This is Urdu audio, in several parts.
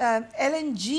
LNG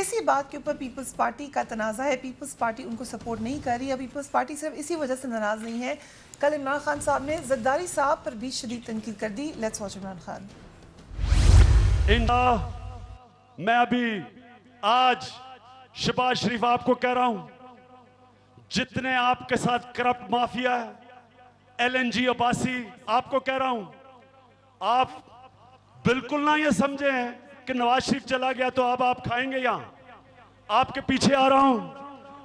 اسی بات کے اوپر پیپلز پارٹی کا تنازع ہے. پیپلز پارٹی ان کو سپورٹ نہیں کر رہی. پیپلز پارٹی صرف اسی وجہ سے ناراض نہیں ہے. کل عمران خان صاحب نے زرداری صاحب پر بھی شدید تنقید کر دی. Let's watch Imran Khan. میں ابھی آج شہباز شریف آپ کو کہہ رہا ہوں, جتنے آپ کے ساتھ کرپٹ مافیا ہے, LNG عباسی, آپ کو کہہ رہا ہوں, آپ بالکل نہ یہ سمجھیں کہ نواز شریف چلا گیا تو اب آپ کھائیں گے یہاں. آپ کے پیچھے آ رہا ہوں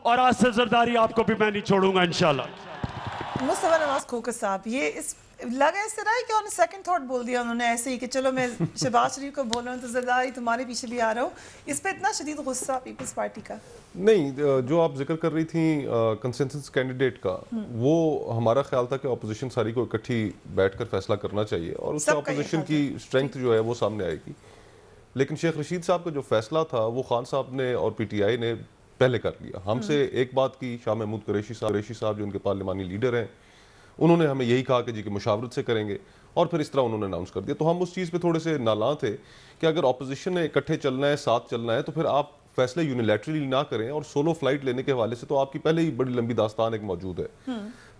اور آج سے زرداری آپ کو بھی میں نہیں چھوڑوں گا انشاءاللہ. مصطفیٰ نواز کھوکر صاحب, یہ لگا اس طرح کہ انہوں نے سیکنڈ تھاٹ بول دیا انہوں نے ایسے ہی کہ چلو میں شہباز شریف کو بول رہا ہوں تو زرداری تمہارے پیچھے بھی آ رہا ہوں. اس پہ اتنا شدید غصہ پیپلز پارٹی کا نہیں. جو آپ ذکر کر رہی تھیں کنسنسس کینڈیڈیٹ کا, وہ ہمارا خیال تھا کہ اپوزیشن ساری کو اکٹھی بیٹھ کر فیصلہ کرنا چاہیے اور اس سے اپوزیشن کی اسٹرینتھ جو ہے وہ سامنے آئے گی. لیکن شیخ رشید صاحب کا جو فیصلہ تھا وہ خان صاحب نے اور PTI نے پہلے کر لیا. ہم سے ایک بات کی شاہ محمود قریشی صاحب جو ان کے پارلیمانی لیڈر ہیں, انہوں نے ہمیں یہی کہا کہ جی کہ مشاورت سے کریں گے, اور پھر اس طرح انہوں نے اناؤنس کر دیا. تو ہم اس چیز پہ تھوڑے سے نالاں تھے کہ اگر اپوزیشن نے اکٹھے چلنا ہے, ساتھ چلنا ہے, تو پھر آپ فیصلے یونیلیٹرلی نہ کریں. اور سولو فلائٹ لینے کے حوالے سے تو آپ کی پہلے ہی بڑی لمبی داستان ایک موجود ہے.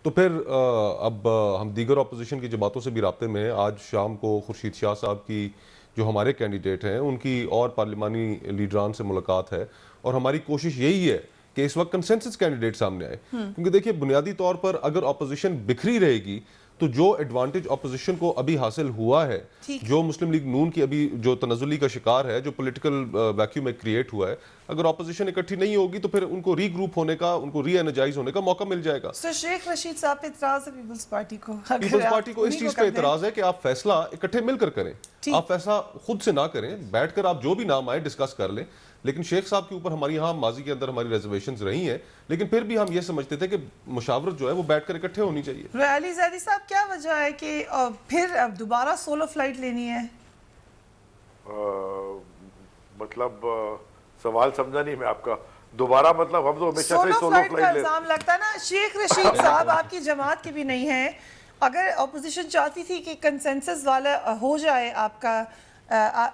تو پھر اب ہم دیگر اپوزیشن کی جماعتوں سے بھی رابطے میں ہیں. آج شام کو خورشید شاہ صاحب کی جو ہمارے کینڈیڈیٹ ہیں ان کی اور پارلیمانی لیڈران سے ملاقات ہے, اور ہماری کوشش یہی ہے کہ اس وقت کنسنسس کینڈیڈیٹ سامنے آئے. کیونکہ دیکھیے بنیادی طور پر اگر اپوزیشن بکھری رہے گی تو جو ایڈوانٹیج اپوزیشن کو ابھی حاصل ہوا ہے, جو مسلم لیگ نون کی ابھی جو تنزلی کا شکار ہے, جو پولیٹیکل ویکیوم میں کریٹ ہوا ہے, اگر اپوزیشن اکٹھی نہیں ہوگی تو پھر ان کو ری گروپ ہونے کا, ان کو ری انرجائز ہونے کا موقع مل جائے گا. سر شیخ رشید صاحب پہ اعتراض ہے پیپلز پارٹی کو. پیپلز پارٹی کو اس چیز کا اعتراض ہے کہ آپ فیصلہ اکٹھے مل کر کریں, آپ فیصلہ خود سے نہ کریں, بیٹھ کر آپ جو بھی نام آئے ڈسکس کر لیں. لیکن شیخ صاحب کے اوپر ہماری یہاں ماضی کے اندر ہماری ریزرویشنز رہی ہیں, لیکن پھر بھی ہم یہ سمجھتے تھے کہ مشاورت جو ہے وہ بیٹھ کر اکٹھے ہونی چاہیے. علی زیدی صاحب کیا وجہ ہے کہ پھر اب دوبارہ سولو فلائٹ لینی ہے؟ مطلب سوال سمجھا نہیں میں آپ کا دوبارہ. مطلب ہم تو ہمیشہ سے سولو سولو فلائٹ کا فلائٹ الزام لگتا ہے نا. شیخ رشید صاحب آپ کی جماعت کے بھی نہیں ہیں. اگر اپوزیشن چاہتی تھی کہ کنسنسس والا ہو جائے آپ کا,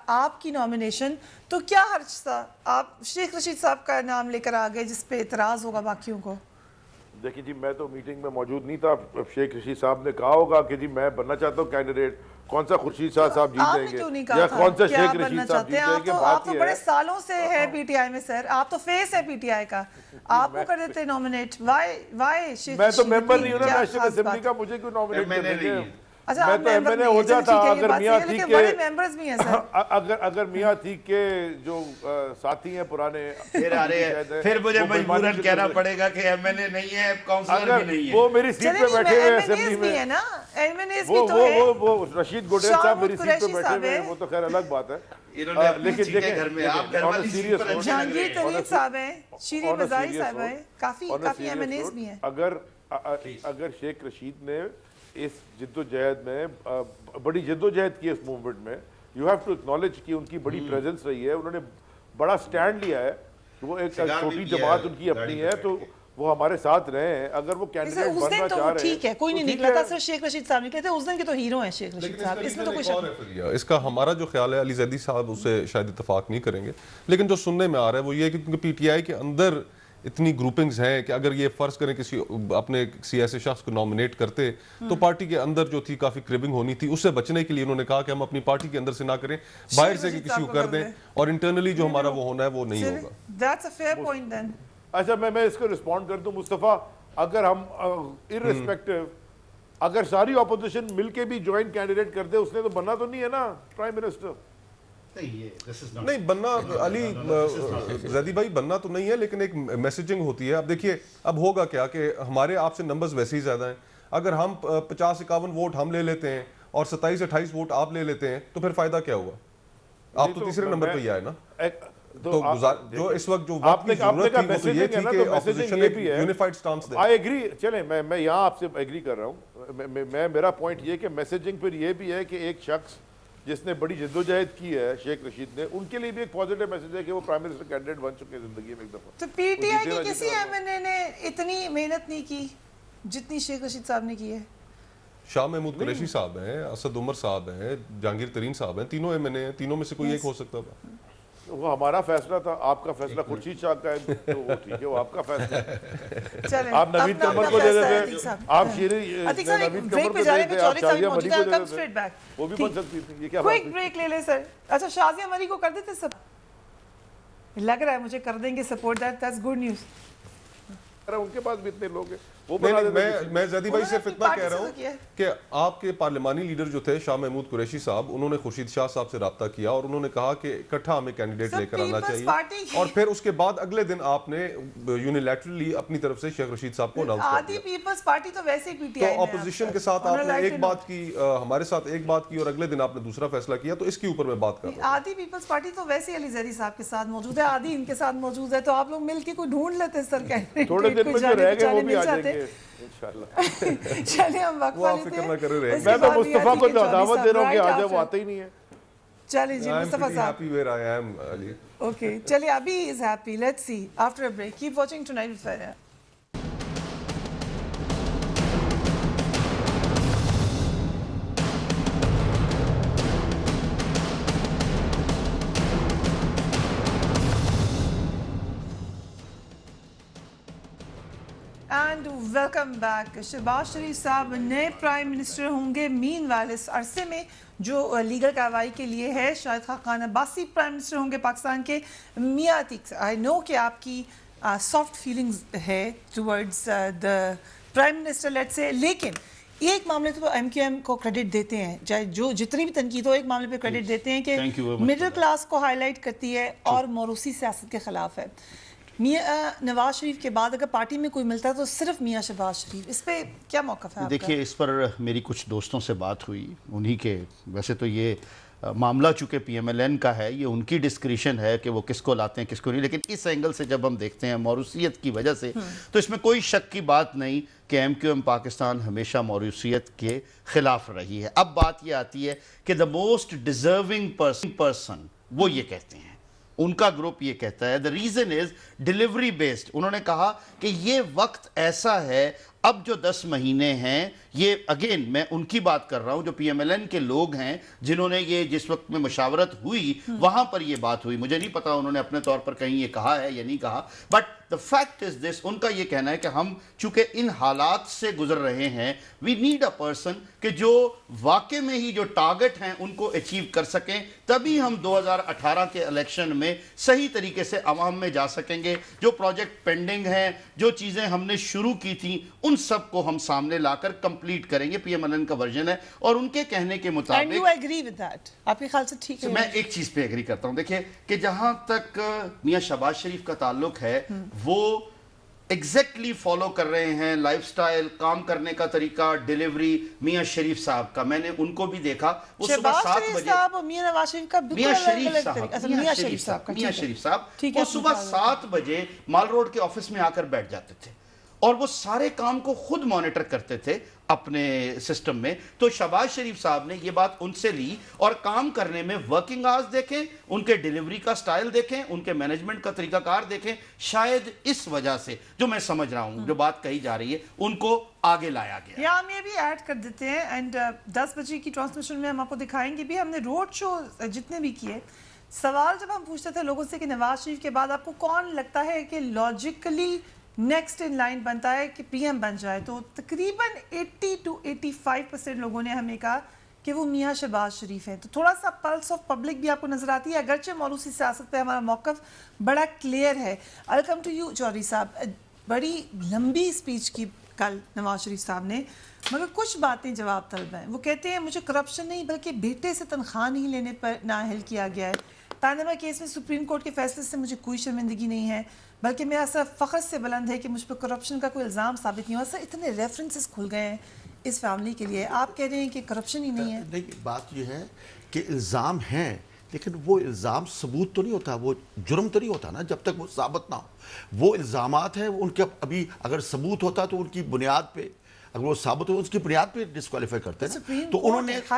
آپ کی نومینیشن, تو کیا حرج تھا آپ شیخ رشید صاحب کا نام لے کر آ گئے جس پہ اعتراض ہوگا باقیوں کو؟ دیکھیں جی, میں تو میٹنگ میں موجود نہیں تھا. شیخ رشید صاحب نے کہا ہوگا کہ جی میں بننا چاہتا ہوں کینڈیڈیٹ, کون سا خورشید شاہ صاحب جیت جائیں گے یا کون سا شیخ رشید صاحب جیت جائیں گے. آپ تو بڑے سالوں سے ہے PTI میں سر, آپ تو فیس ہے PTI کا, آپ کو کر دیتے نومینیٹ. وائی شیخ میں تو ممبر نہیں ہوں نا نیشنل اسمبلی کا, مجھے کیوں نومینیٹ کریں گے؟ اچھا میں تو MNA ہو جاتا اگر میاں تھی کے بڑے ممبرز بھی ہیں سر. اگر میاں تھی کے جو ساتھی ہیں پرانے, پھر مجھے مجبوراً کہنا پڑے گا کہ MNA نہیں ہے, کاؤنسلر بھی نہیں ہے. وہ میری سیٹ پہ بیٹھے ہوئے اسمبلی میں ہے نا, MNAs بھی تو ہے. وہ رشید گوڈیل صاحب میری سیٹ پہ بیٹھے ہوئے ہیں, وہ تو خیر الگ بات ہے. لیکن دیکھیں جہانگیر ترین صاحب ہیں, شیرین مزاری صاحب ہیں, کافی MNAs بھی ہیں. اگر شیخ رشید نے اس جد و جہد میں بڑی جد و جہد کی اس موومنٹ میں, یو ہیو ٹو اکنالج کہ ان کی بڑی پریزنس رہی ہے, انہوں نے بڑا سٹینڈ لیا ہے. وہ ایک چھوٹی جماعت ان کی اپنی ہے تو وہ ہمارے ساتھ رہے ہیں. اگر وہ کینڈیڈیٹ بننا چاہ رہے ہیں ٹھیک ہے, کوئی نہیں نکلا تھا سر. شیخ رشید صاحب نکلے تھے اس دن کے تو ہیرو ہیں شیخ رشید صاحب, اس میں تو کوئی شک. اس کا ہمارا جو خیال ہے, علی زیدی صاحب اس سے شاید اتفاق نہیں کریں گے, لیکن جو سننے میں آ رہا ہے وہ یہ ہے کہ کیونکہ PTI کے اندر اتنی گروپنگز ہیں کہ اگر یہ فرض کریں کسی اپنے کسی ایسے شخص کو نومینیٹ کرتے تو پارٹی کے اندر جو تھی کافی کربنگ ہونی تھی. اس سے بچنے کے لیے انہوں نے کہا کہ ہم اپنی پارٹی کے اندر سے نہ کریں, باہر سے کسی کو کر دیں, اور انٹرنلی جو ہمارا وہ ہونا ہے وہ نہیں ہوگا. That's a fair point then. اچھا میں اس کو رسپونڈ کر دوں مصطفیٰ. اگر ہم irrespective اگر ساری اپوزیشن مل کے بھی جوائنٹ کینڈیڈیٹ کر دے, اس نے تو بننا تو نہیں ہے نا پرائم منسٹر. نہیں بننا, علی زیدی بھائی بننا تو نہیں ہے, لیکن ایک میسیجنگ ہوتی ہے. اب دیکھیے اب ہوگا کیا کہ ہمارے آپ سے نمبرز ویسے ہی زیادہ ہیں. اگر ہم 50-51 ووٹ ہم لے لیتے ہیں اور 27-28 ووٹ آپ لے لیتے ہیں تو پھر فائدہ کیا ہوا؟ آپ تو تیسرے نمبر پہ ہی آئے نا. تو جو اس وقت جو وقت کی ضرورت تھی وہ تو یہ تھی کہ اپوزیشن ایک unified stance they. I agree. چلیں میں یہاں آپ سے ایگری کر رہا ہوں. میرا پوائنٹ یہ کہ میسیجنگ پھر یہ بھی ہے کہ ایک شخص جس نے بڑی جدوجہد کی ہے شیخ رشید نے, ان کے لیے بھی ایک پازیٹیو میسج ہے کہ وہ پرائم منسٹر کینڈیڈیٹ بن چکے ہیں زندگی میں ایک دفعہ. تو PTI کی کسی MNA نے اتنی محنت نہیں کی جتنی شیخ رشید صاحب نے کی ہے. شاہ محمود قریشی صاحب ہیں, اسد عمر صاحب ہیں, جہانگیر ترین صاحب ہیں, تینوں MNA ہیں, تینوں میں سے کوئی ایک ہو سکتا تھا. وہ ہمارا فیصلہ تھا, آپ کا فیصلہ خورشید شاہ کا ہے تو وہ ٹھیک ہے, وہ آپ کا فیصلہ ہے. آپ نوید قمر کو دے دیتے, آپ نوید قمر کو دے دیتے, آپ شازیہ مری کو دے دیتے, وہ بھی بن سکتی تھی. یہ کیا بات ہے؟ کوئک بریک لے لیں سر. اچھا شازیہ مری کو کر دیتے سب, لگ رہا ہے مجھے کر دیں گے سپورٹ. That's good news. ان کے پاس بھی اتنے لوگ ہیں. میں زیدی بھائی صرف اتنا کہہ رہا ہوں کہ آپ کے پارلیمانی لیڈر جو تھے شاہ محمود قریشی صاحب, انہوں نے خورشید شاہ صاحب سے رابطہ کیا اور انہوں نے کہا کہ اکٹھا ہمیں کینڈیڈیٹ لے کر آنا چاہیے, اور پھر اس کے بعد اگلے دن آپ نے یونیلیٹرلی اپنی طرف سے شیخ رشید صاحب کو اناؤنس کر دیا. پیپلز پارٹی تو ویسے ہی پی ٹی آئی تو اپوزیشن کے ساتھ آپ نے ایک بات کی, ہمارے ساتھ ایک بات کی, اور اگلے دن آپ نے دوسرا فیصلہ کیا, تو اس کے اوپر میں بات کر رہا ہوں. آدھی پیپلز پارٹی تو ویسے ہی علی زیدی صاحب کے ساتھ موجود ہے, آدھی ان کے ساتھ موجود ہے, تو آپ لوگ مل کے کوئی ڈھونڈ لیتے سر کینڈیڈیٹ. تھوڑے دن میں جو رہ گئے وہ بھی آ جائیں گے انشاءاللہ. چلیے ہم وقفہ لیتے ہیں. میں تو مصطفیٰ کو دعوت دے رہا ہوں کہ آ جائے, وہ آتے ہی نہیں ہے. چلیے جی مصطفیٰ صاحب. اوکے چلیے, ابھی is happy. Let's see after a break. Keep watching tonight with Fareeha. And welcome back. Shahbaz Sharif Sahab نئے پرائم منسٹر ہوں گے. مین ویل اس عرصے میں جو لیگل کارروائی کے لیے ہے, شاہد خاقان عباسی پرائم منسٹر ہوں گے پاکستان کے. میاں عتیق, آئی نو کہ آپ کی سافٹ فیلنگز ہے towards the prime minister late سے, لیکن ایک معاملے تو ایم کیو ایم کو کریڈٹ دیتے ہیں, چاہے جو جتنی بھی تنقید ہو, ایک معاملے پہ کریڈٹ دیتے ہیں کہ مڈل کلاس کو ہائی لائٹ کرتی ہے اور موروثی سیاست کے خلاف ہے. میاں نواز شریف کے بعد اگر پارٹی میں کوئی ملتا ہے تو صرف میاں شہباز شریف, اس پہ کیا موقف ہے آپ کا؟ دیکھیے اس پر میری کچھ دوستوں سے بات ہوئی, انہی کے, ویسے تو یہ معاملہ چونکہ پی ایم ایل این کا ہے, یہ ان کی ڈسکریشن ہے کہ وہ کس کو لاتے ہیں کس کو نہیں, لیکن اس اینگل سے جب ہم دیکھتے ہیں موروثیت کی وجہ سے, تو اس میں کوئی شک کی بات نہیں کہ ایم کیو ایم پاکستان ہمیشہ موروثیت کے خلاف رہی ہے. اب بات یہ آتی ہے کہ دا موسٹ ڈیزرونگ پرسن وہ یہ کہتے ہیں, ان کا گروپ یہ کہتا ہے, the reason is delivery based. انہوں نے کہا کہ یہ وقت ایسا ہے, اب جو 10 مہینے ہیں, یہ اگین میں ان کی بات کر رہا ہوں جو پی ایم ایل این کے لوگ ہیں جنہوں نے یہ جس وقت میں مشاورت ہوئی وہاں پر یہ بات ہوئی, مجھے نہیں پتا انہوں نے اپنے طور پر کہیں یہ کہا ہے یا نہیں کہا, but the fact is this, ان کا یہ کہنا ہے کہ ہم چونکہ ان حالات سے گزر رہے ہیں, we need a person کہ جو واقع میں ہی جو ٹارگٹ ہیں ان کو اچیو کر سکیں, تبھی ہم 2018 کے الیکشن میں صحیح طریقے سے عوام میں جا سکیں گے. جو پروجیکٹ پینڈنگ ہیں, جو چیزیں ہم نے شروع کی تھیں, ان سب کو ہم سامنے لا کر کمپلیٹ کریں گے. پی ایم ایل این کا ورژن ہے, اور ان کے کہنے کے مطابق And you agree with that? آپ کے خیال سے ٹھیک ہے؟ میں ایک چیز پہ ایگری کرتا ہوں. دیکھیں کہ جہاں تک میاں شہباز شریف کا تعلق ہے, وہ ایگزیکٹلی فالو کر رہے ہیں لائف سٹائل, کام کرنے کا طریقہ, ڈیلیوری میاں شریف صاحب کا. میں نے ان کو بھی دیکھا, وہ صبح 7 بجے میاں شریف صاحب وہ صبح 7 بجے مال روڈ کے آفس میں آ کر بیٹھ جاتے تھے, اور وہ سارے کام کو خود مانیٹر کرتے تھے اپنے سسٹم میں. تو شہباز شریف صاحب نے یہ بات ان سے لی, اور کام کرنے میں ورکنگ آورز دیکھیں, ان کے ڈیلیوری کا سٹائل دیکھیں, ان کے مینجمنٹ کا طریقہ کار دیکھیں. شاید اس وجہ سے جو میں سمجھ رہا ہوں, جو بات کہی جا رہی ہے, ان کو آگے لایا گیا. یہاں ہم یہ بھی ایڈ کر دیتے ہیں, اینڈ 10 بجے کی ٹرانسمیشن میں ہم آپ کو دکھائیں گے بھی. ہم نے روڈ شو جتنے بھی کیے, سوال جب ہم پوچھتے تھے لوگوں سے کہ نواز شریف کے بعد آپ کو کون لگتا ہے کہ لاجیکلی نیکسٹ ان لائن بنتا ہے کہ پی ایم بن جائے, تو تقریباً 80 to 85% لوگوں نے ہمیں کہا کہ وہ میاں شہباز شریف ہیں. تو تھوڑا سا پلس آف پبلک بھی آپ کو نظر آتی ہے, اگرچہ موروثی سیاست پہ ہمارا موقف بڑا کلیئر ہے. ویلکم ٹو یو چودھری صاحب. بڑی لمبی اسپیچ کی کل نواز شریف صاحب نے, مگر کچھ باتیں جواب طلب ہیں. وہ کہتے ہیں مجھے کرپشن نہیں بلکہ بیٹے سے تنخواہ نہیں لینے پر نااہل کیا گیا ہے. پیناما کیس میں سپریم کورٹ کے فیصلے سے مجھے کوئی شرمندگی نہیں ہے, بلکہ میرا سر فخر سے بلند ہے کہ مجھ پر کرپشن کا کوئی الزام ثابت نہیں ہوا. سر اتنے ریفرنسز کھل گئے ہیں اس فیملی کے لیے, آپ کہہ رہے ہیں کہ کرپشن ہی نہیں ہے. نہیں, بات یہ ہے کہ الزام ہیں, لیکن وہ الزام ثبوت تو نہیں ہوتا, وہ جرم تو نہیں ہوتا نا جب تک وہ ثابت نہ ہو. وہ الزامات ہیں, ان کے ابھی اگر ثبوت ہوتا تو ان کی بنیاد پہ اگر وہ ثابت ہو اس کی بنیاد پہ ڈسکوالیفائی کرتے ہیں تو انہوں نے لیکن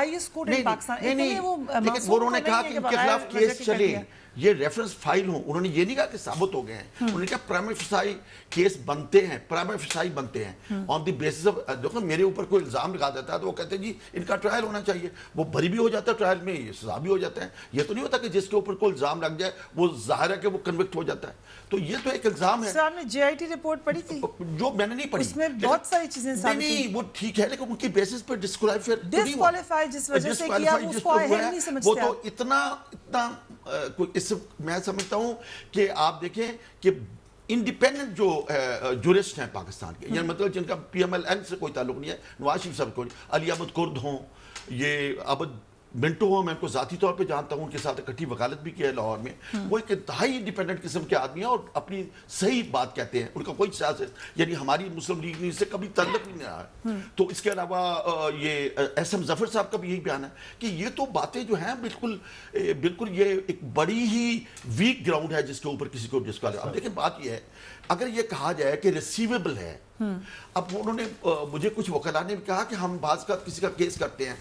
انہوں نے کہا کہ ان کے خلاف کیس چلے یہ ریفرنس فائل ہوں. انہوں نے یہ نہیں کہا کہ ثابت ہو گئے ہیں, انہوں نے کہا پرائمری فسائی کیس بنتے ہیں, پرائمری فسائی بنتے ہیں آن دی بیسس آف. دیکھو میرے اوپر کوئی الزام لگا دیتا ہے تو وہ کہتے ہیں جی ان کا ٹرائل ہونا چاہیے, وہ بری بھی ہو جاتا ہے ٹرائل میں, یہ سزا بھی ہو جاتا ہے. یہ تو نہیں ہوتا کہ جس کے اوپر کوئی الزام لگ جائے وہ ظاہر ہے کہ وہ کنوکٹ ہو جاتا ہے. تو یہ تو ایک الزام ہے. سر آپ نے جے آئی ٹی رپورٹ پڑھی تھی؟ جو میں نے نہیں پڑھی, اس میں بہت ساری چیزیں ثابت ہیں. نہیں وہ ٹھیک ہے لیکن ان کی بیسس پر ڈسکوالیفائی جس وجہ سے کیا اس کو اہم نہیں سمجھتے. وہ تو اتنا اس میں سمجھتا ہوں کہ آپ دیکھیں کہ انڈیپینڈنٹ جو جورسٹ ہیں پاکستان کے, یعنی مطلب جن کا پی ایم ایل این سے کوئی تعلق نہیں ہے, نواز شریف صاحب کو, علی احمد کرد ہوں, یہ عبد منٹو ہوں, میں ان کو ذاتی طور پہ جانتا ہوں, ان کے ساتھ اکٹھی وکالت بھی کیا ہے لاہور میں. وہ ایک انتہائی انڈیپینڈنٹ قسم کے آدمی ہیں اور اپنی صحیح بات کہتے ہیں, ان کا کوئی سیاست یعنی ہماری مسلم لیگ سے کبھی تعلق نہیں رہا ہے. تو اس کے علاوہ یہ ایس ایم ظفر صاحب کا بھی یہی بیان ہے کہ یہ تو باتیں جو ہیں بالکل یہ ایک بڑی ہی ویک گراؤنڈ ہے جس کے اوپر کسی کو ڈسکوالیفائی. اب دیکھیں بات یہ ہے, اگر یہ کہا جائے کہ ریسیویبل ہے, اب انہوں نے مجھے کچھ وکلاء نے کہا کہ ہم بعض کا کسی کا کیس کرتے ہیں,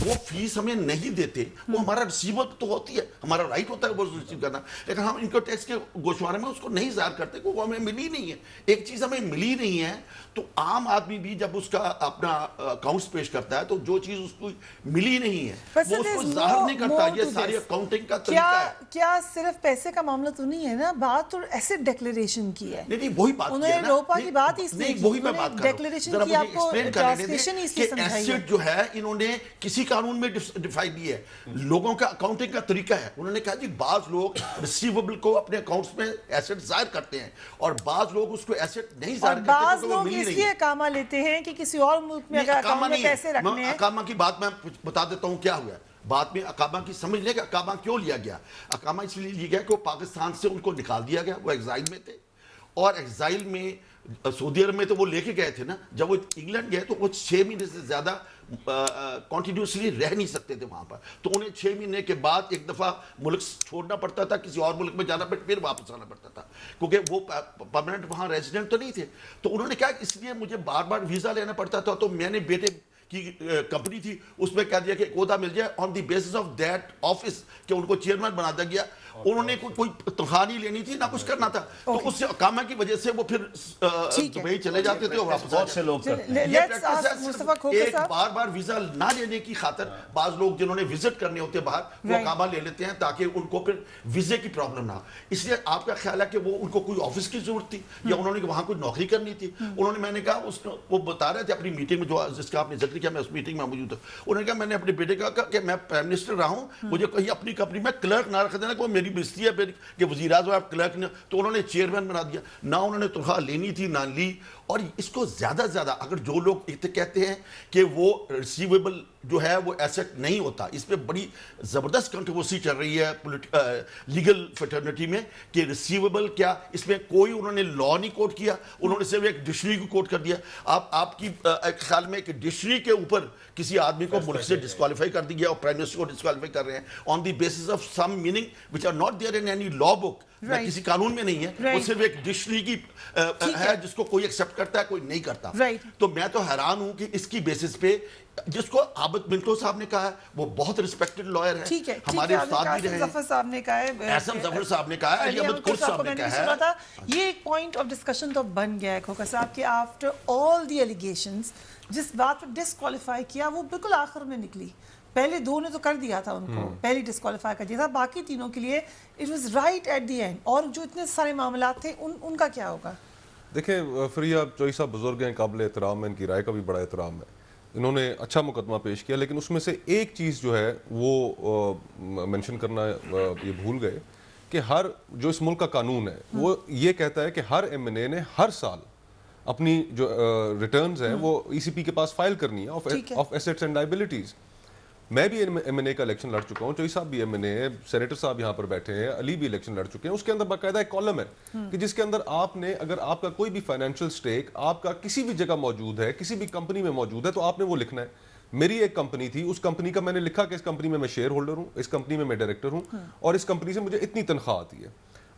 وہ فیس ہمیں نہیں دیتے, وہ ہمارا ریسیور تو ہوتی ہے, ہمارا رائٹ ہوتا ہے وہ ریسیو کرنا, لیکن ہم انکم ٹیکس کے گوشوارے میں اس کو نہیں ظاہر کرتے کہ وہ ہمیں ملی نہیں ہے. ایک چیز ہمیں ملی نہیں ہے تو عام آدمی بھی جب اس کا اپنا اکاؤنٹس پیش کرتا ہے تو جو چیز اس کو ملی نہیں ہے وہ اس کو ظاہر نہیں کرتا. یہ ساری اکاؤنٹنگ کا طریقہ ہے. کیا صرف پیسے کا معاملہ تو نہیں ہے نا, بات تو ایسٹ ڈیکلیریشن کی ہے. نہیں وہی بات انہوں نے روپا کی بات اس لیے وہی میں بات کر ڈیکلیریشن کی, آپ کو ٹرانسلیشن اس لیے سمجھائی ہے ایسٹ جو ہے انہوں نے کسی قانون میں ڈیفائن کی ہے, لوگوں کا اکاؤنٹنگ کا طریقہ ہے. انہوں نے کہا جی بعض لوگ ریسیویبل کو اپنے اکاؤنٹس میں ایسٹ ظاہر کرتے ہیں اور بعض لوگ اس کو ایسٹ نہیں ظاہر کرتے. بعض لوگ اس لیے اقامہ لیتے ہیں کہ کسی اور ملک میں اگر اکاؤنٹ میں پیسے رکھنے ہیں. اقامہ کی بات میں بتا دیتا ہوں کیا ہوا ہے. بعد میں اقامہ کی سمجھ لیں کہ اقامہ کیوں لیا گیا. اقامہ اس لیے لیا گیا کہ وہ پاکستان سے ان کو نکال دیا گیا, وہ ایگزائل میں تھے, اور ایگزائل میں سعودی عرب میں تو وہ لے کے گئے تھے نا, جب وہ انگلینڈ گئے تو وہ 6 مہینے سے زیادہ کنٹینیوسلی رہ نہیں سکتے تھے وہاں پر. تو انہیں 6 مہینے کے بعد ایک دفعہ ملک چھوڑنا پڑتا تھا, کسی اور ملک میں جانا پھر واپس آنا پڑتا تھا, کیونکہ وہ پرماننٹ وہاں ریزیڈنٹ تو نہیں تھے. تو انہوں نے کہا اس لیے مجھے بار بار ویزا لینا پڑتا تھا. تو میں نے بیٹے کی کمپنی تھی اس میں کہہ دیا کہ عہدہ مل جائے on the basis of that office, کہ ان کو چیئرمین بنا دیا گیا. انہوں نے کوئی تنخواہ نہیں لینی تھی, نہ کچھ کرنا تھا. تو اس سے اقامہ کی وجہ سے وہ پھر دبئی چلے جاتے تھے اور واپس. بہت سے لوگ ایک بار بار ویزا نہ لینے کی خاطر بعض لوگ جنہوں نے وزٹ کرنے ہوتے باہر وہ اقامہ لے لیتے ہیں تاکہ ان کو پھر ویزے کی پرابلم نہ ہو. اس لیے آپ کا خیال ہے کہ وہ ان کو کوئی آفس کی ضرورت تھی یا انہوں نے وہاں کوئی نوکری کرنی تھی. انہوں نے, میں نے کہا وہ بتا رہے تھے اپنی میٹنگ میں جو جس کا آپ نے ذکر کیا, میں اس میٹنگ میں موجود تھا. انہوں نے کہا میں نے اپنے بیٹے کا کہا کہ میں پرائم منسٹر رہا ہوں, مجھے کہیں اپنی کمپنی میں کلرک نہ رکھ دینا کہ وہ میری بےزتی ہے کہ وزیر اعظم آپ کلرک نے. تو انہوں نے چیئرمین بنا دیا, نہ انہوں نے تنخواہ لینی تھی نہ لی. اور اس کو زیادہ سے زیادہ اگر جو لوگ کہتے ہیں کہ وہ ریسیویبل جو ہے وہ ایسٹ نہیں ہوتا, اس پہ بڑی زبردست کنٹروورسی چل رہی ہے لیگل فیٹرنیٹی میں کہ ریسیویبل کیا, اس میں کوئی انہوں نے لا نہیں کوٹ کیا, انہوں نے صرف ایک ڈکشنری کو کوٹ کر دیا. آپ کی خیال میں کہ ڈکشنری کے اوپر کسی آدمی کو ملک سے ڈسکوالیفائی کر دیا اور پرائم منسٹر کو ڈسکوالیفائی کر رہے ہیں on the basis of some meaning which are not there in any law book, کسی قانون میں نہیں ہے, وہ صرف ایک ڈکشنری کی ہے جس کو کوئی ایکسپٹ کرتا ہے کوئی نہیں کرتا. تو میں تو حیران ہوں کہ اس کی بیسس پہ جس کو عابد منٹو صاحب نے کہا ہے, وہ بہت ریسپیکٹڈ لائر ہے, ہمارے استاد بھی رہے ہیں, ظفر صاحب نے کہا ہے, احسن ظفر صاحب نے کہا ہے, علی احمد کرد صاحب نے کہا ہے. یہ ایک پوائنٹ آف ڈسکشن تو بن گیا ہے کھوکھر صاحب کہ آفٹر آل دی ایلیگیشنز جس بات پر ڈسکوالیفائی کیا وہ بالکل آخر میں نکلی. پہلے 2 نے تو کر دیا تھا ان کو, پہلی ڈسکوالیفائی کر دیا تھا, باقی تینوں کے لیے it was right at the end. اور جو اتنے سارے معاملات تھے ان کا کیا ہوگا؟ دیکھیں فریہ چوئی صاحب بزرگ ہیں, قابل احترام ہے, ان کی رائے کا بھی بڑا احترام ہے, انہوں نے اچھا مقدمہ پیش کیا, لیکن اس میں سے ایک چیز جو ہے وہ منشن کرنا یہ بھول گئے کہ ہر جو اس ملک کا قانون ہے وہ یہ کہتا ہے کہ ہر ایم این اے نے ہر سال اپنی جو ریٹرنز ہیں وہ ای سی پی کے پاس فائل کرنی ہے آف ایسٹس اینڈ لائبلٹیز. میں بھی ایم این اے کا الیکشن لڑ چکا ہوں, چوئی صاحب بھی ایم این اے, سینیٹر صاحب یہاں پر بیٹھے ہیں, علی بھی الیکشن لڑ چکے ہیں. اس کے اندر باقاعدہ ایک کالم ہے کہ جس کے اندر آپ نے, اگر آپ کا کوئی بھی فائنینشیل سٹیک آپ کا کسی بھی جگہ موجود ہے, کسی بھی کمپنی میں موجود ہے, تو آپ نے وہ لکھنا ہے. میری ایک کمپنی تھی, اس کمپنی کا میں نے لکھا کہ اس کمپنی میں شیئر ہولڈر ہوں, اس کمپنی میں ڈائریکٹر ہوں, اور اس کمپنی سے مجھے اتنی تنخواہ آتی ہے.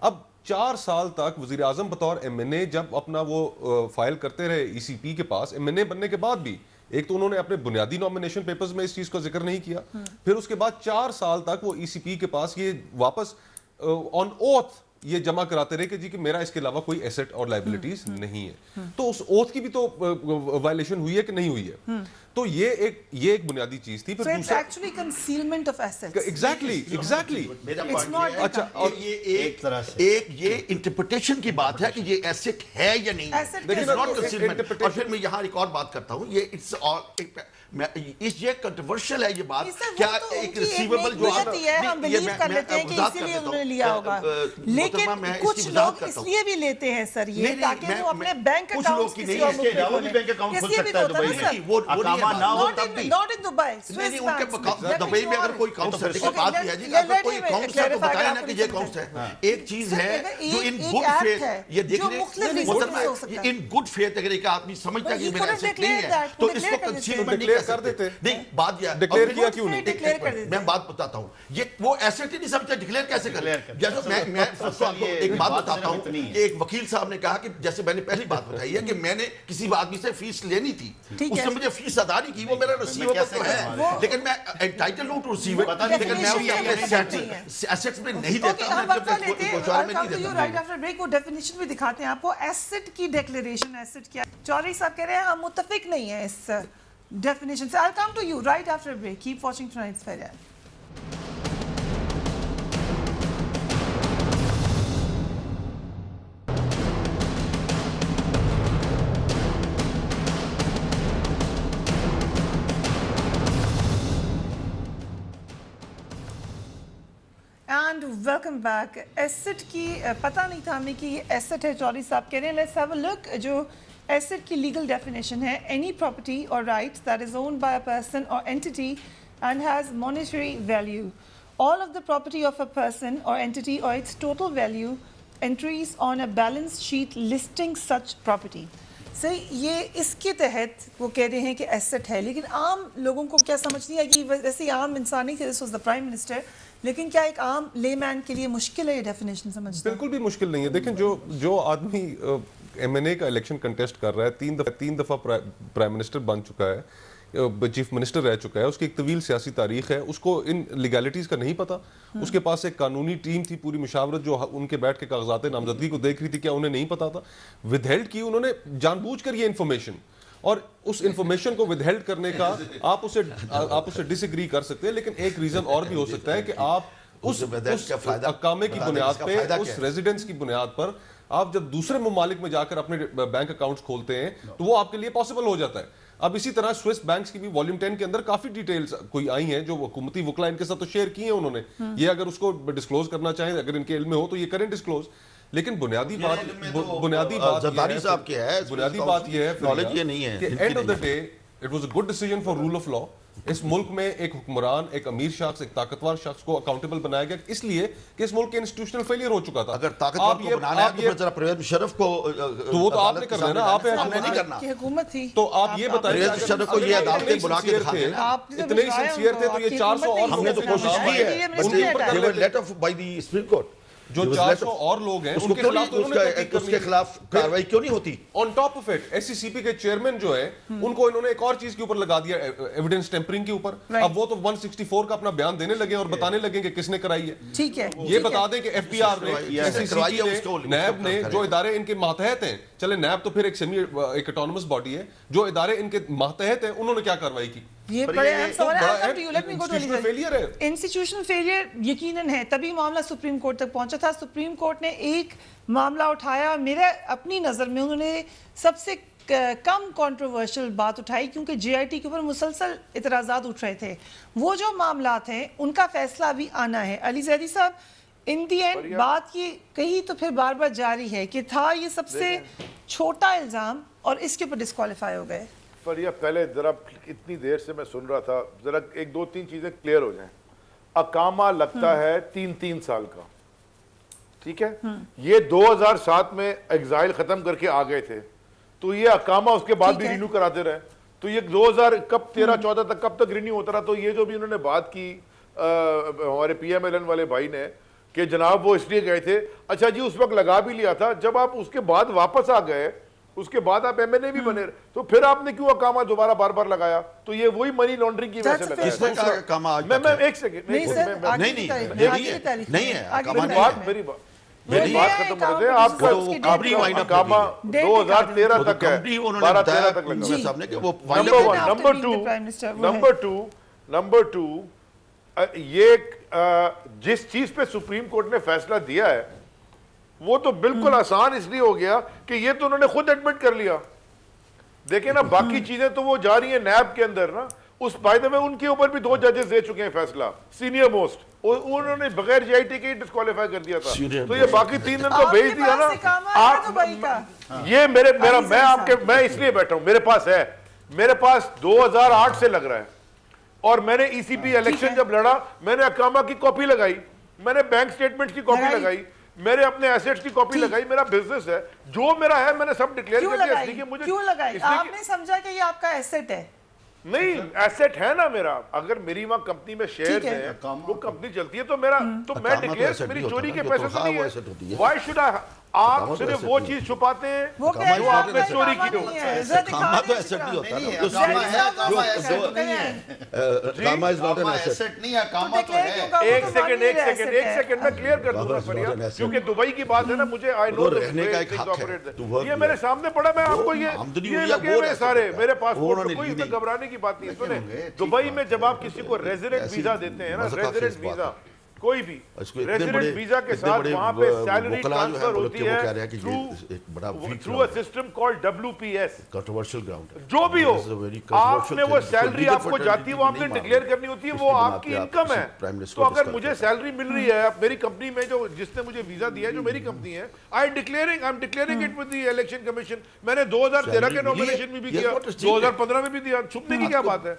اب 4 سال تک وزیر اعظم بطور ایم این اے جب اپنا وہ فائل کرتے رہے ای سی پی کے پاس، ایم این اے بننے کے بعد بھی ایک تو انہوں نے اپنے بنیادی نامینیشن پیپرز میں اس چیز کا ذکر نہیں کیا، پھر اس کے بعد 4 سال تک وہ ای سی پی کے پاس یہ واپس آن اوتھ یہ جمع کراتے رہے کہ جی کہ میرا اس کے علاوہ کوئی ایسٹ اور لائبلٹیز نہیں ہے. تو اس اوتھ کی بھی تو وائلیشن ہوئی ہے کہ نہیں ہوئی ہے. تو یہ ایک بنیادی چیز تھی. پھر دوسرا actually concealment of assets. Exactly اچھا، اور یہ ایک طرح سے یہ انٹرپریٹیشن کی بات ہے کہ یہ ایسٹ ہے یا نہیں ہے. اور پھر میں یہاں ایک اور بات کرتا ہوں، یہ اٹس یہ کنٹروورشل ہے یہ بات. کیا ایک ریسیویبل جو ہم بلیو کر لیتے ہیں کہ اسی لیے انہوں نے لیا ہوگا، لیکن کچھ لوگ اس لیے بھی لیتے ہیں سر یہ تاکہ وہ اپنے بینک اکاؤنٹس کسی اور ملک میں کھولیں. اس لیے بھی تو ہوتا ہے سر، not in Dubai, Swiss banks. Dubai میں اگر کوئی اکاؤنٹ ہے، دیکھیں بات یہ ہے جی اگر کوئی اکاؤنٹ ہے تو بتائیں نا کہ یہ اکاؤنٹ ہے. ایک چیز ہے جو ان گڈ فیتھ، یہ دیکھ لیں ان گڈ فیتھ اگر ایک آدمی سمجھتا ہے کہ میرا ایسٹ نہیں ہے تو اس کو کنسیلمنٹ نہیں کر دیتے. نہیں بات یہ ڈکلیئر کیا کیوں نہیں؟ میں بات بتاتا ہوں، یہ وہ ایسٹ ہی نہیں سمجھتے ڈکلیئر کیسے کریں. جیسے میں ایک بات بتاتا ہوں کہ ایک وکیل صاحب نے کہا کہ جیسے میں نے پہلی بات بتائی ہے کہ میں نے کسی آدمی سے فیس لینی تھی، اس نے مجھے فیس ادا نہیں کی، وہ میرا ریسیویبل تو ہے لیکن میں انٹائٹل ہوں ٹو ریسیو اٹ، لیکن میں اپنے ایسٹس میں نہیں دیتا. ہم وقفہ لیتے ہیں رائٹ آفٹر بریک وہ ڈیفینیشن بھی دکھاتے ہیں آپ کو. ایسٹ کی ڈیکلیریشن ایسٹ کیا، چودھری صاحب کہہ رہے ہیں ہم متفق نہیں ہیں اس ڈیفینیشن سے. I'll come to you right after a break. Keep watching tonight's Fair. And welcome back. ایسٹ کی پتہ نہیں تھا ہمیں کہ یہ ایسٹ ہے. چودھری صاحب کہہ رہے ہیں لیٹس ہیو اے لک. جو ایسٹ کی لیگل ڈیفینیشن ہے any property or right that is owned by a person or entity and has monetary value. All of the property of a person or entity or its total value entries on a balance sheet listing such property. صحیح، یہ اس کے تحت وہ کہہ رہے ہیں کہ ایسٹ ہے. لیکن عام لوگوں کو کیا سمجھنی ہے کہ ویسے عام انسان نہیں تھے، this was the prime minister, لیکن کیا ایک عام لے مین کے لیے مشکل ہے یہ ڈیفینیشن سمجھنا؟ بالکل بھی مشکل نہیں ہے. دیکھیں جو آدمی ایم این اے کا الیکشن کنٹیسٹ کر رہا ہے، 3 دفعہ پرائم منسٹر بن چکا ہے، چیف منسٹر رہ چکا ہے، اس کی ایک طویل سیاسی تاریخ ہے، اس کو ان لیگیلٹیز کا نہیں پتا. اس کے پاس ایک قانونی ٹیم تھی پوری مشاورت جو ان کے بیٹھ کے کاغذات نامزدگی کو دیکھ رہی تھی. کیا انہیں نہیں پتا تھا؟ ود ہیلڈ کی انہوں نے جان بوجھ کر یہ انفارمیشن، اور اس انفارمیشن کو ود ہیلڈ کرنے کا آپ اسے ڈس ایگری کر سکتے ہیں، لیکن ایک ریزن اور بھی ہو سکتا ہے کہ آپ اس اقامے کی بنیاد پہ، اس ریزیڈنس کی بنیاد پر آپ جب دوسرے ممالک میں جا کر اپنے بینک اکاؤنٹس کھولتے ہیں تو وہ آپ کے لیے پاسبل ہو جاتا ہے. اب اسی طرح سوئس بینکس کی بھی والیوم 10 کے اندر کافی ڈیٹیلز کوئی آئی ہیں جو حکومتی وکلا ان کے ساتھ تو شیئر کی ہیں انہوں نے. یہ اگر اس کو ڈسکلوز کرنا چاہیں، اگر ان کے علم میں ہو تو یہ کریں ڈسکلوز. لیکن بنیادی بات یہ ہے کہ end of the day it was a good decision for rule of law. اس ملک میں ایک حکمران، ایک امیر شخص، ایک طاقتور شخص کو اکاؤنٹیبل بنایا گیا، اس لیے کہ اس ملک کے انسٹیٹیوشنل فیلئر ہو چکا تھا. اگر طاقتور کو بنانا ہے تو پھر ذرا پرویز مشرف کو تو وہ تو آپ نے کرنا ہے نا، آپ نہیں کرنا کہ حکومت تھی. تو آپ یہ بتائیں پرویز مشرف کو یہ عدالتیں بلا کے دکھا دیں. اتنے ہی سنسیئر تھے تو یہ 400 اور ہم نے تو کوشش کی ہے let off by the supreme court. جو 400 اور لوگ ہیں ان کے خلاف تو انہوں نے اس کے خلاف کارروائی کیوں نہیں ہوتی؟ On top of it S C C P کے چیئرمین جو ہے ان کو انہوں نے ایک اور چیز کے اوپر لگا دیا، ایویڈنس ٹیمپرنگ کے اوپر. اب وہ تو 164 کا اپنا بیان دینے لگے اور بتانے لگے کہ کس نے کرائی ہے. ٹھیک ہے، یہ بتا دیں کہ ایف بی آر نے، ایس سی سی پی نے، نیب نے، جو ادارے ان کے ماتحت ہیں، چلے نیب تو پھر ایک اٹانومس باڈی ہے، جو ادارے ان کے ماتحت ہیں انہوں نے کیا کارروائی کی؟ یہ بڑے اہم سوال ہے. انسٹیٹیوشنل فیلئر یقیناً ہے، تبھی معاملہ سپریم کورٹ تک پہنچا تھا. سپریم کورٹ نے ایک معاملہ اٹھایا، میرے اپنی نظر میں انہوں نے سب سے کم کنٹروورشل بات اٹھائی کیونکہ جے آئی ٹی کے اوپر مسلسل اعتراضات اٹھ رہے تھے. وہ جو معاملات ہیں ان کا فیصلہ ابھی آنا ہے. علی زیدی صاحب، ان دی اینڈ بات یہ کہی تو پھر بار بار جاری ہے کہ تھا یہ سب سے چھوٹا الزام اور اس کے اوپر ڈسکوالیفائی ہو گئے. پر یہ پہلے ذرا اتنی دیر سے میں سن رہا تھا، ذرا 1-2-3 چیزیں کلیئر ہو جائیں. اقامہ لگتا ہے 3 سال کا، ٹھیک ہے. یہ 2007 میں ایگزائل ختم کر کے آ گئے تھے تو یہ اقامہ اس کے بعد بھی رینیو کراتے رہے. تو یہ 2000 کب 13-14 تک کب تک رینیو ہوتا رہا. تو یہ جو بھی انہوں نے بات کی ہمارے پی ایم ایل این والے بھائی نے کہ جناب وہ اس لیے گئے تھے. اچھا جی اس وقت لگا بھی لیا تھا, جب آپ اس کے بعد واپس آ گئے, اس کے بعد آپ ایم این اے بھی بنے, تو پھر آپ نے کیوں اقامہ دوبارہ بار بار لگایا؟ تو یہ وہی منی لانڈرنگ کی وجہ سے لگایا. میں ایک سیکنڈ, میری بات ختم کر دیں. آپ کا اقامہ 2013 تک ہے, 12-13 تک لگا. نمبر 2 یہ جس چیز پہ سپریم کورٹ نے فیصلہ دیا ہے وہ تو بالکل آسان اس لیے ہو گیا کہ یہ تو انہوں نے خود ایڈمٹ کر لیا. دیکھیں نا باقی چیزیں تو وہ جا رہی ہیں نیب کے اندر نا. اس فائدے میں ان کے اوپر بھی 2 ججز دے چکے ہیں فیصلہ, سینئر موسٹ, انہوں نے بغیر جی آئی ٹی کے ڈسکوالیفائی کر دیا تھا. تو یہ باقی 3 دن تو بھیج دیا نا. یہ میں اس لیے بیٹھا ہوں, میرے پاس 2008 سے لگ رہا ہے, اور میں نے ای سی پی الیکشن جب لڑا میں نے اقامہ کی کاپی لگائی, میں نے بینک سٹیٹمنٹ کی کاپی لگائی, میرے اپنے ایسیٹس کی کاپی لگائی. میرا بزنس ہے, جو میرا ہے میں نے سب ڈکلیئر کر دیا. اس لیے مجھے کیوں لگائی؟ آپ نے سمجھا کہ یہ آپ کا ایسٹ ہے؟ نہیں, ایسٹ ہے نا میرا. اگر میری وہاں کمپنی میں شیئرز ہیں, وہ کمپنی چلتی ہے, تو میرا تو میں ڈکلیئر, میری چوری کے پیسے تو نہیں ہے. وائی شوڈ آئی, آپ صرف وہ چیز چھپاتے ہیں جو آپ نے چوری کی ہو. اقامہ تو ایسٹ نہیں ہوتا نا, اقامہ از ناٹ این ایسٹ. نہیں, اقامہ تو ہے. ایک سیکنڈ میں کلیئر کر دوں گا فریاد, کیونکہ دبئی کی بات ہے نا, مجھے آئی نو رہنے کا ایک حق ہے. یہ میرے سامنے پڑا, میں آپ کو یہ لگے ہوئے سارے میرے پاسپورٹ, کوئی اس میں گھبرانے کی بات نہیں. سنیں, دبئی میں جب آپ کسی کو ریزیڈنٹ ویزا دیتے ہیں نا, ریزیڈنٹ ویزا کوئی بھی ریزیڈنٹ ویزا کے ساتھ وہاں پہ سیلری ٹرانسفر ہوتی ہے through a system called WPS. Controversial ground جو بھی ہو, آپ نے وہ سیلری آپ کو جاتی ہے, وہ آپ نے ڈکلیئر کرنی ہوتی ہے, وہ آپ کی انکم ہے. تو اگر مجھے سیلری مل رہی ہے میری کمپنی میں, جو جس نے مجھے ویزا دیا ہے, جو میری کمپنی ہے, I am declaring it with the election commission. میں نے 2013 کے نومینیشن میں بھی کیا, 2015 میں بھی دیا. چھپنے کی کیا بات ہے؟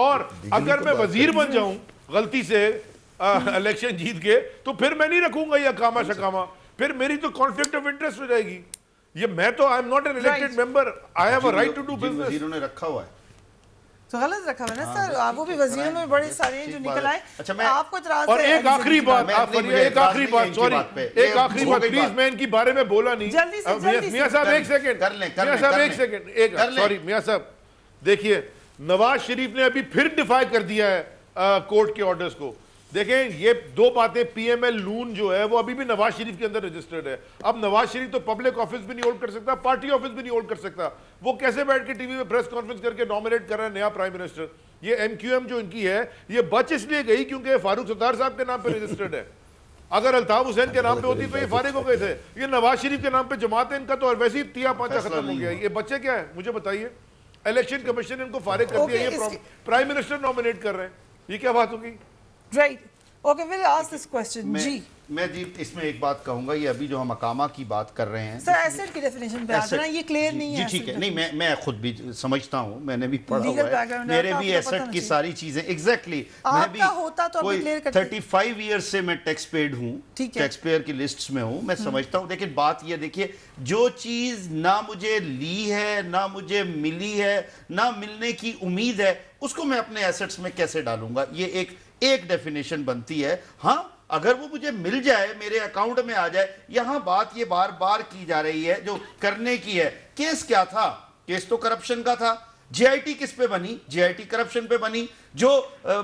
اور اگر میں وزیر بن جاؤں غلطی سے الیکشن جیت کے, تو پھر میں نہیں رکھوں گا یہ اقامہ شکامہ, پھر میری تو کانفلکٹ آف انٹرسٹ ہو جائے گی. یہ میں تو I am not an elected member, I have a right to do business. وزیروں نے رکھا ہوا ہے تو غلط رکھا ہوا نا سر, وہ بھی وزیروں میں بڑے سارے ہیں جو نکل آئے. آپ کو اعتراض ہے؟ اور ایک آخری بات, سوری, ایک آخری بات پلیز, میں ان کی بارے میں بولا نہیں. میاں صاحب ایک سیکنڈ, سوری میاں صاحب, دیکھیے نواز شریف نے ابھی پھر ڈیفائی کر دیا ہے کورٹ کے آرڈرز کو. دیکھیں یہ 2 باتیں, پی ایم ایل نون جو ہے وہ ابھی بھی نواز شریف کے اندر رجسٹرڈ ہے. اب نواز شریف تو پبلک آفس بھی نہیں ہولڈ کر سکتا, پارٹی آفس بھی نہیں ہولڈ کر سکتا. وہ کیسے بیٹھ کے ٹی وی میں پریس کانفرنس کر کے نامنیٹ کر رہے ہیں نیا پرائم منسٹر؟ یہ ایم کیو ایم جو ان کی ہے, یہ بچ اس لیے گئی کیونکہ فاروق ستار صاحب کے نام پہ رجسٹرڈ ہے. اگر الطاف حسین کے نام پہ ہوتی تو یہ فارغ ہو گئے تھے. یہ نواز شریف کے نام پہ جماعت ہے ان کا, تو اور ویسے ہی 3-5 ختم ہو گیا. یہ بچے کیا ہے مجھے بتائیے؟ الیکشن کمیشن نے ان کو فارغ کر دیا, یہ پرائم منسٹر نامنیٹ کر رہے ہیں. یہ کیا بات ہوگی؟ Right, okay, we'll ask this question. جی میں اس میں ایک بات کہوں گا, یہ ابھی جو ہم اقامہ کی بات کر رہے ہیں سر, ایسٹ کی ڈیفینیشن پہ آتے ہیں, یہ کلیئر نہیں ہے. جی ٹھیک ہے, نہیں میں خود بھی سمجھتا ہوں, میں نے بھی پڑھا ہوا ہے, میرے بھی ایسٹ کی ساری چیزیں ایگزیکٹلی, میں بھی کوئی 35 ایئرز سے میں ٹیکس پیڈ ہوں, ٹیکس پیئر کی لسٹس میں ہوں, میں سمجھتا ہوں. لیکن بات یہ دیکھیے, جو چیز نہ مجھے لی ہے, نہ مجھے ملی ہے, نہ ملنے کی امید ہے, اس کو میں اپنے ایسٹس میں کیسے ڈالوں گا؟ یہ ایک ڈیفینیشن بنتی ہے. ہاں اگر وہ مجھے مل جائے, میرے اکاؤنٹ میں آ جائے. یہاں بات یہ بار بار کی جا رہی ہے جو کرنے کی ہے, کیس کیا تھا؟ کیس تو کرپشن کا تھا. جی آئی ٹی کس پہ بنی؟ جی آئی ٹی کرپشن پہ بنی. جو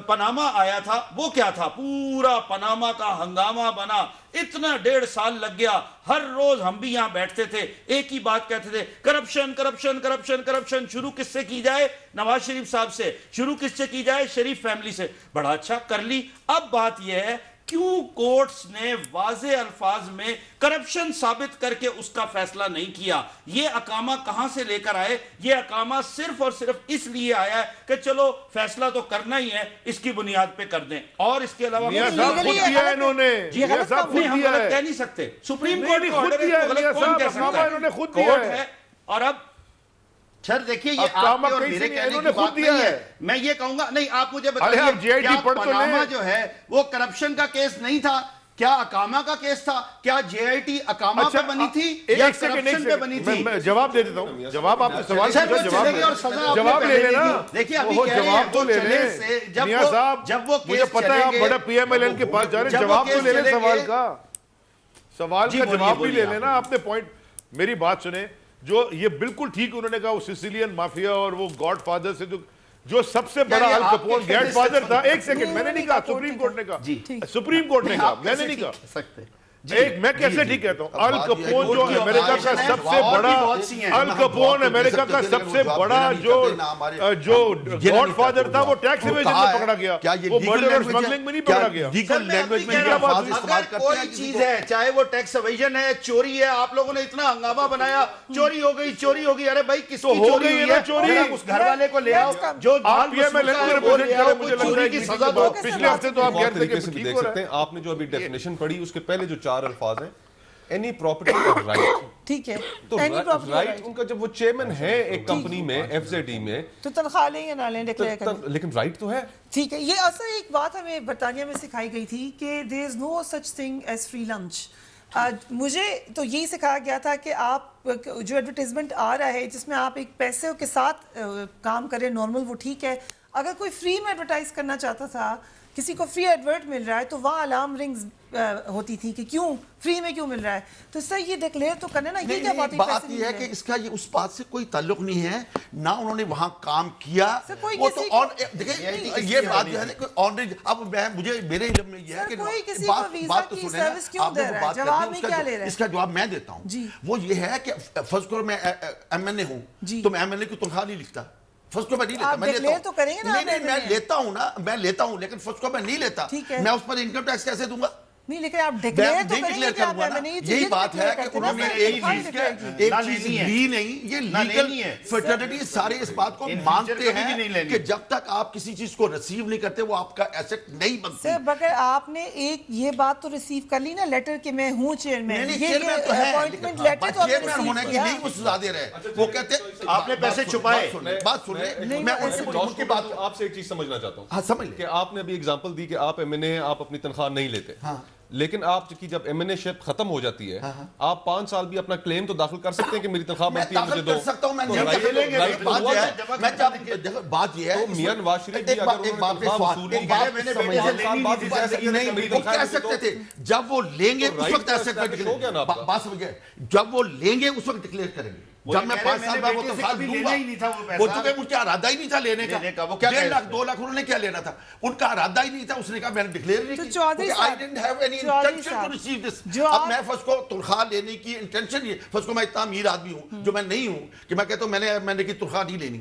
پاناما آیا تھا وہ کیا تھا؟ پورا پاناما کا ہنگامہ بنا, اتنا 1.5 سال لگ گیا. ہر روز ہم بھی یہاں بیٹھتے تھے, ایک ہی بات کہتے تھے, کرپشن کرپشن کرپشن کرپشن. شروع کس سے کی جائے؟ نواز شریف صاحب سے. شروع کس سے کی جائے؟ شریف فیملی سے. بڑا اچھا کر لی. اب بات یہ ہے, کیوں کورٹس نے واضح الفاظ میں کرپشن ثابت کر کے اس کا فیصلہ نہیں کیا؟ یہ اقامہ کہاں سے لے کر آئے؟ یہ اقامہ صرف اور صرف اس لیے آیا ہے کہ چلو فیصلہ تو کرنا ہی ہے, اس کی بنیاد پہ کر دیں. اور اس کے علاوہ میاں صاحب خود دیا ہے انہوں نے, میاں صاحب خود دیا ہے, کہہ نہیں سکتے. سپریم کورٹ خود دیا ہے, کون کہہ سکتا ہے؟ کورٹ ہے. اور اب سر دیکھیے, یہ آپ کے اور میرے کہنے کی بات نہیں ہے. میں یہ کہوں گا, نہیں آپ مجھے بتائیے, کیا پاناما جو ہے وہ کرپشن کا کیس نہیں تھا؟ کیا اقامہ کا کیس تھا؟ کیا جے آئی ٹی اقامہ پہ بنی تھی یا کرپشن پہ بنی تھی؟ میں جواب دے دیتا ہوں. جواب آپ نے سوال جواب لے لینا. دیکھیے ابھی جواب تو لے لیں میاں صاحب, جب وہ مجھے پتا ہے آپ بڑا پی ایم ایل این کے پاس جا رہے ہیں, جواب تو لے لیں سوال کا. سوال کا جواب بھی لے لینا. آپ نے پوائنٹ, میری بات سنیں, جو یہ بالکل ٹھیک انہوں نے کہا وہ سسیلین مافیا اور وہ گاڈ فادر سے جو سب سے بڑا ال کپون گیڈ فادر تھا. ایک سیکنڈ, میں نے نہیں کہا, سپریم کورٹ نے کہا, سپریم کورٹ نے کہا, میں نے نہیں کہا. ایک میں کیسے ٹھیک کہتا ہوں, ال کپون جو امریکہ کا سب سے بڑا, ال کپون امریکہ کا سب سے بڑا جو گاڈ فادر تھا وہ ٹیکس ایویژن میں پکڑا گیا, وہ مرڈر اور اسمگلنگ میں نہیں پکڑا گیا. اگر کوئی چیز ہے, چاہے وہ ٹیکس ایویژن ہے, چوری ہے, آپ لوگوں نے اتنا ہنگامہ بنایا, چوری ہو گئی, چوری ہو گئی, ارے بھائی کس کی چوری ہوئی ہے, چوری اس گھر والے کو لے آؤ جو آپ پی ایم ایل این کو لے آؤ, مجھے لگ رہا ہے کی سزا دو. پچھلے ہفتے تو آپ آپ طریقے سے بھی دیکھ سکتے ہیں. آپ نے جو ابھی ڈیفینیشن پڑھی اس کے پہلے جو 4 الفاظ ہیں, اینی پراپرٹی اور رائٹ. ٹھیک ہے, تو رائٹ ان کا جب وہ چیئرمین ہے ایک کمپنی میں, ایف زیڈ ای میں, تو تنخواہ لیں یا نہ لیں ڈکلیئر کریں, لیکن رائٹ تو ہے. ٹھیک ہے. یہ اصل ایک بات ہمیں برطانیہ میں سکھائی گئی تھی کہ there is no such thing as free lunch. مجھے تو یہی سکھایا گیا تھا کہ آپ جو ایڈورٹیزمنٹ آ رہا ہے جس میں آپ ایک پیسے کے ساتھ کام کریں نارمل, وہ ٹھیک ہے. اگر کوئی فری میں ایڈورٹائز کرنا چاہتا تھا, کسی کو فری ایڈورٹ مل رہا ہے, تو وہاں الارم رنگز ہوتی تھی کہ کیوں فری میں کیوں مل رہا ہے. تو سر یہ ڈکلیئر تو کرنے نا, یہ کیا بات یہ ہے کہ اس کا یہ اس بات سے کوئی تعلق نہیں ہے, نہ انہوں نے وہاں کام کیا. وہ تو دیکھیں یہ بات جو ہے نا کہ آنریج, اب مجھے میرے علم میں یہ ہے کہ بات تو سنیں, آپ نے وہ بات کرتے ہیں, اس کا جواب میں دیتا ہوں. وہ یہ ہے کہ فرض کرو میں ایم این اے ہوں, تو میں ایم این اے کی تنخواہ نہیں لکھتا. فرسٹ کو میں نہیں لیتا, میں لیتا ہوں نا, میں لیتا ہوں, لیکن فرسٹ کو میں نہیں لیتا, میں اس پر انکم ٹیکس کیسے دوں گا؟ نہیں, لیکن آپ ڈکلیئر تو کریں گے کہ آپ یہی بات ہے کہ انہوں نے ایک چیز لی نہیں. یہ لیگل فرٹرنیٹی سارے اس بات کو مانتے ہیں کہ جب تک آپ کسی چیز کو ریسیو نہیں کرتے وہ آپ کا ایسٹ نہیں بنتی. سر بغیر آپ نے ایک یہ بات تو ریسیو کر لی نا لیٹر کہ میں ہوں چیئرمین, یہ اپوائنٹمنٹ لیٹر تو چیئرمین ہونے کی نہیں وہ سزا دے رہے. وہ کہتے ہیں آپ نے پیسے چھپائے. بات سن لیں, میں ان کی بات آپ سے ایک چیز سمجھنا چاہتا ہوں. ہاں سمجھ کہ آپ نے ابھی اگزامپل دی کہ آپ ایم این اے, آپ اپنی تنخواہ نہیں لیتے, لیکن آپ کی جب ایم این اے شپ ختم ہو جاتی ہے, آپ 5 سال بھی اپنا کلیم تو داخل کر سکتے ہیں کہ میری تنخواہ بنتی ہے مجھے دو. کر سکتا ہوں میں, بات یہ ہے میاں نواز شریف بھی وہ کہہ سکتے تھے جب وہ لیں گے اس وقت ایسے بات سمجھ گئے, جب وہ لیں گے اس وقت ڈکلیئر کریں گے. جب میں 5 سال بعد وہ تنخواہ دوں گا, وہ چونکہ ان کا ارادہ ہی نہیں تھا لینے کا, 1.5 لاکھ 2 لاکھ انہوں نے کیا لینا تھا, ان کا ارادہ ہی نہیں تھا. اس نے کہا میں نے ڈکلیئر نہیں کی, I didn't have any intention to receive this. اب میں فرض کو تنخواہ لینے کی انٹینشن یہ, فرض کو میں اتنا امیر آدمی ہوں جو میں نہیں ہوں کہ میں کہتا ہوں میں نے کی تنخواہ نہیں لینی,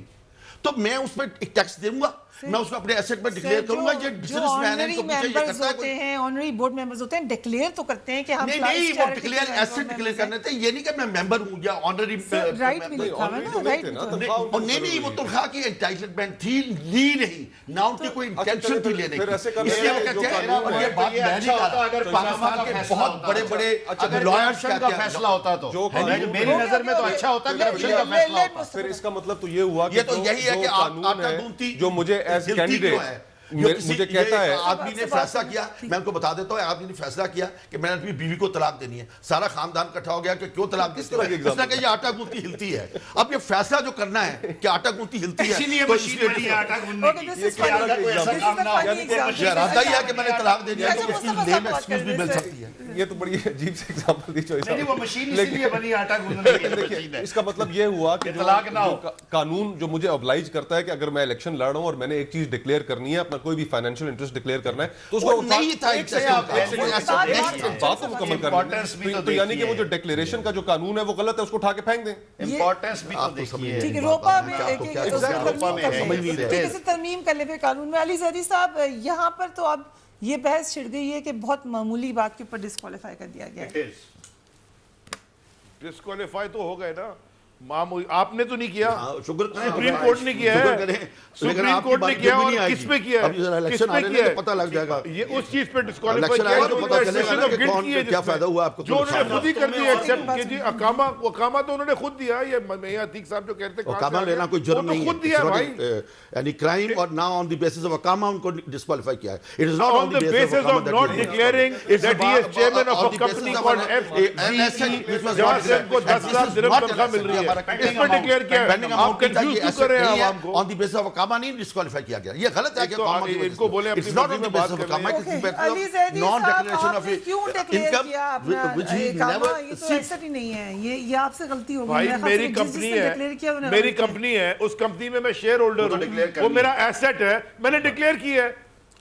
تو میں اس پہ ایک ٹیکس دوں گا, میں اس کو اپنے ایسٹ میں ڈکلیئر کروں گا. یہ بزنس مین ہے تو مجھے یہ کرتا ہے ہوتے ہیں, آنری بورڈ ممبرز ہوتے ہیں, ڈکلیئر تو کرتے ہیں کہ ہم نہیں, وہ ڈکلیئر ایسٹ ڈکلیئر کرنے تھے. یہ نہیں کہ میں ممبر ہوں یا آنری رائٹ بھی لکھا ہے نا, رائٹ نہیں, وہ تنخواہ کی انٹائٹلمنٹ تھی, لی نہیں, نہ ان کی کوئی انٹینشن تھی لینے کی. اس لیے وہ کہتے ہیں, اور یہ بات میں نہیں کہا رہا, اگر پاکستان کے بہت بڑے بڑے لائرز کا فیصلہ ہوتا تو میری نظر میں تو اچھا ہوتا ہے کرپشن کا فیصلہ ہوتا. پھر اس کا مطلب تو یہ ہوا کہ یہی ہے کہ آٹا گونتی جو مجھے ایز کینڈیڈیٹ مجھے کہتا ہے, آدمی نے فیصلہ کیا, میں ان کو بتا دیتا ہوں, آدمی نے فیصلہ کیا کہ میں نے اپنی بیوی کو طلاق دینی ہے, سارا خاندان اکٹھا ہو گیا کہ کیوں طلاق دیتے ہیں, اس نے کہا یہ آٹا گونتی ہلتی ہے. اب یہ فیصلہ جو کرنا ہے کہ آٹا گونتی ہلتی ہے, تو اس لیے ارادہ ہی ہے کہ میں نے طلاق دینی ہے, تو اس کی لیم ایکسکیوز بھی مل سکتی ہے. یہ تو بڑی عجیب سی ایگزامپل دی چوائس. نہیں, وہ مشین اسی لیے بنی آٹا گوندنے. اس کا مطلب یہ ہوا کہ طلاق نہ ہو. قانون جو مجھے ابلائج کرتا ہے کہ اگر میں الیکشن لڑ رہا ہوں اور میں نے ایک چیز ڈکلیئر کرنی ہے, اپنا کوئی بھی فائنینشیل انٹرسٹ ڈکلیئر کرنا ہے, تو اس کو نہیں تھا بات مکمل کرنی ہے. تو یعنی کہ وہ جو ڈکلیریشن کا جو قانون ہے وہ غلط ہے, اس کو اٹھا کے پھینک دیں. امپورٹنس بھی تو دیکھیے, ٹھیک ہے, روپا میں کیسے ترمیم کرنے پہ قانون میں. علی زیدی صاحب, یہاں پر تو اب یہ بحث چھڑ گئی ہے کہ بہت معمولی بات کے اوپر ڈسکوالیفائی کر دیا گیا ہے. ڈسکوالیفائی تو ہو گئے نا, آپ نے تو نہیں کیا, شکر سپریم کورٹ نے کیا ہے, سپریم کورٹ نے کیا, اور کس پہ کیا ہے, کس پہ کیا ہے, پتہ لگ جائے گا. یہ اس چیز پہ ڈسکوالیفائی کیا ہے, کیا فائدہ ہوا آپ کو, جو انہوں نے خود ہی کر دیا ایکسپٹ کہ جی اقامہ تو انہوں نے خود دیا. یہ میاں عتیق صاحب جو کہتے ہیں اقامہ لینا کوئی جرم نہیں خود دیا بھائی, یعنی کرائم, اور نہ آن دی بیسس آف اقامہ ان کو ڈسکوالیفائی کیا ہے. It is not on the basis of not declaring that he is chairman of a company called FZE جہاں سے ان کو 10,000 درہم تنخواہ مل رہی ہے, اس پر ڈکلیئر کیا ہے. آپ کنفیوز کیوں کر رہے ہیں عوام کو. آن دی بیسس آف اقامہ نہیں ڈسکوالیفائی کیا گیا, یہ غلط ہے کہ اقامہ کی ان کو بولیں اپنی مرضی میں بات کر رہے ہیں. علی زیدی صاحب آپ نے کیوں ڈکلیئر کیا اپنا اقامہ, یہ تو ایسا ہی نہیں ہے, یہ آپ سے غلطی ہوگی. بھائی میری کمپنی ہے, میری کمپنی ہے, اس کمپنی میں شیئر ہولڈر ہوں, وہ میرا ایسٹ ہے, میں نے ڈکلیئر کیا ہے.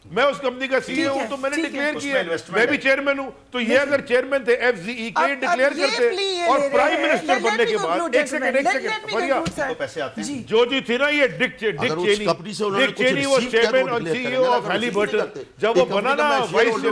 میں اس کمپنی کا سی ہوں تو میں نے ڈکلیئر کیا ہے, میں بھی چیئرمین ہوں. تو یہ اگر چیئرمین تھے ایف زی ای کے ڈکلیئر کرتے, اور پرائم منسٹر بننے کے بعد ایک سیکنڈ فریہ جو تھی نا یہ ڈک چینی, وہ چیئرمین اور سی ای او آف ہیلی برٹن, جب وہ بنا نا وائس